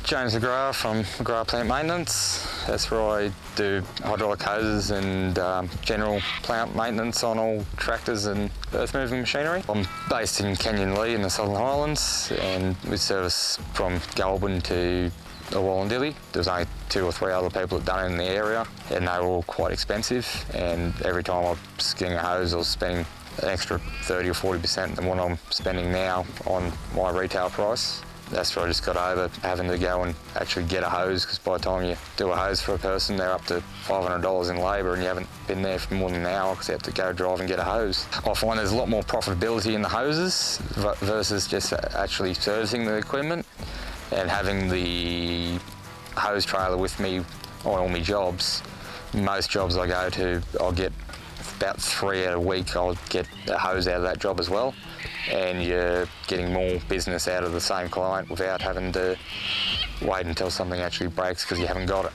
James McGrath from McGrath Plant Maintenance. That's where I do hydraulic hoses and general plant maintenance on all tractors and earth moving machinery. I'm based in Canyon-Lee in the Southern Highlands, and we service from Goulburn to Wallandilly. There's only 2 or 3 other people that done it in the area, and they were all quite expensive, and every time I was getting a hose I was spending an extra 30 or 40% than what I'm spending now on my retail price. That's where I just got over having to go and actually get a hose, because by the time you do a hose for a person, they're up to $500 in labour, and you haven't been there for more than an hour because you have to go drive and get a hose. I find there's a lot more profitability in the hoses versus just actually servicing the equipment, and having the hose trailer with me on all my jobs. Most jobs I go to, I'll get about 3 out a week. I'll get a hose out of that job as well, and you're getting more business out of the same client without having to wait until something actually breaks because you haven't got it.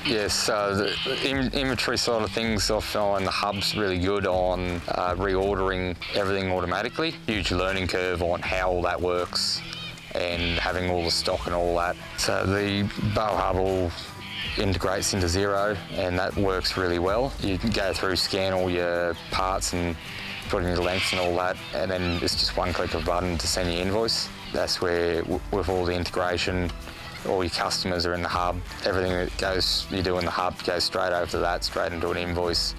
Yes, so the inventory side of things, I find the hub's really good on reordering everything automatically. Huge learning curve on how all that works and having all the stock and all that. So the BOAhub all integrates into Xero, and that works really well. You can go through, scan all your parts and put in your lengths and all that, and then it's just one click of a button to send your invoice. That's where, with all the integration, all your customers are in the hub. Everything that you do in the hub goes straight over to that, straight into an invoice,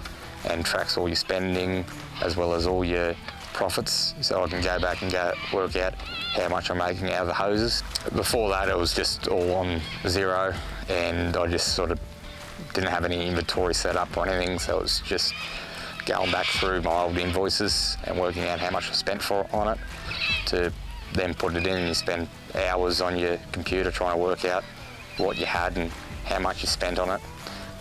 and tracks all your spending as well as all your profits. So I can go back and work out how much I'm making out of the hoses. Before that, it was just all on Xero, and I just sort of didn't have any inventory set up or anything, so it was just going back through my old invoices and working out how much I spent on it, to then put it in, and you spend hours on your computer trying to work out what you had and how much you spent on it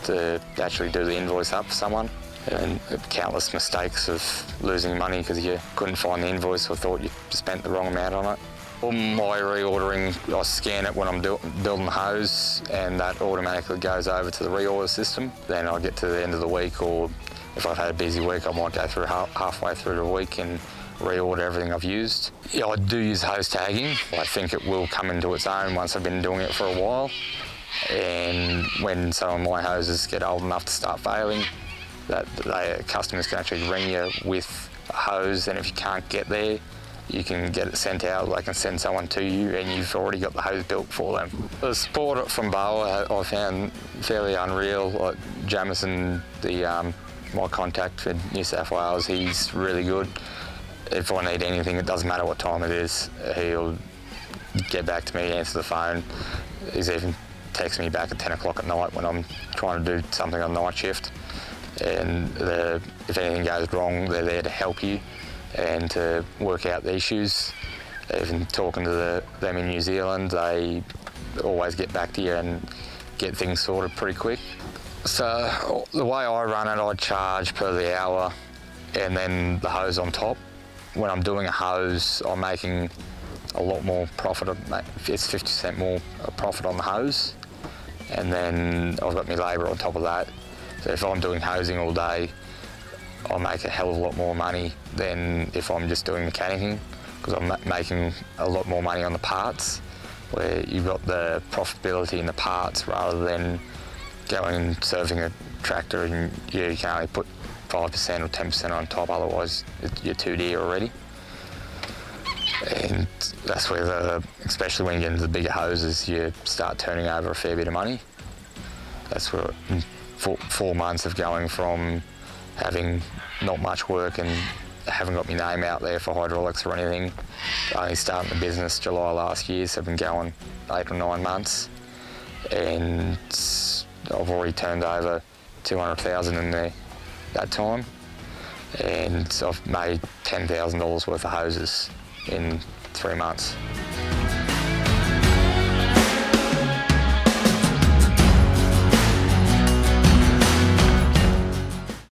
to actually do the invoice up for someone. And countless mistakes of losing money because you couldn't find the invoice or thought you spent the wrong amount on it. All my reordering, I scan it when I'm building the hose, and that automatically goes over to the reorder system. Then I get to the end of the week, or if I've had a busy week, I might go through halfway through the week and reorder everything I've used. Yeah, I do use hose tagging. I think it will come into its own once I've been doing it for a while, and when some of my hoses get old enough to start failing, that customers can actually ring you with a hose, and if you can't get there, you can get it sent out. They can send someone to you, and you've already got the hose built for them. The support from BOAhub I found fairly unreal. Like Jamison, my contact for New South Wales, he's really good. If I need anything, it doesn't matter what time it is, he'll get back to me, answer the phone. He's even texted me back at 10 o'clock at night when I'm trying to do something on night shift. And if anything goes wrong, they're there to help you and to work out the issues. Even talking to them in New Zealand, they always get back to you and get things sorted pretty quick. So the way I run it, I charge per the hour and then the hose on top. When I'm doing a hose, I'm making a lot more profit. It's 50% more profit on the hose, and then I've got my labour on top of that. So if I'm doing hosing all day, I'll make a hell of a lot more money than if I'm just doing mechanicking, because I'm making a lot more money on the parts, where you've got the profitability in the parts rather than going and serving a tractor and you can only put 5% or 10% on top, otherwise you're too dear already. And that's where, especially when you get into the bigger hoses, you start turning over a fair bit of money. That's where 4 months of going from having not much work and haven't got my name out there for hydraulics or anything, only starting the business July last year, so I've been going 8 or 9 months, and I've already turned over 200,000 in there that time, and I've made $10,000 worth of hoses in 3 months.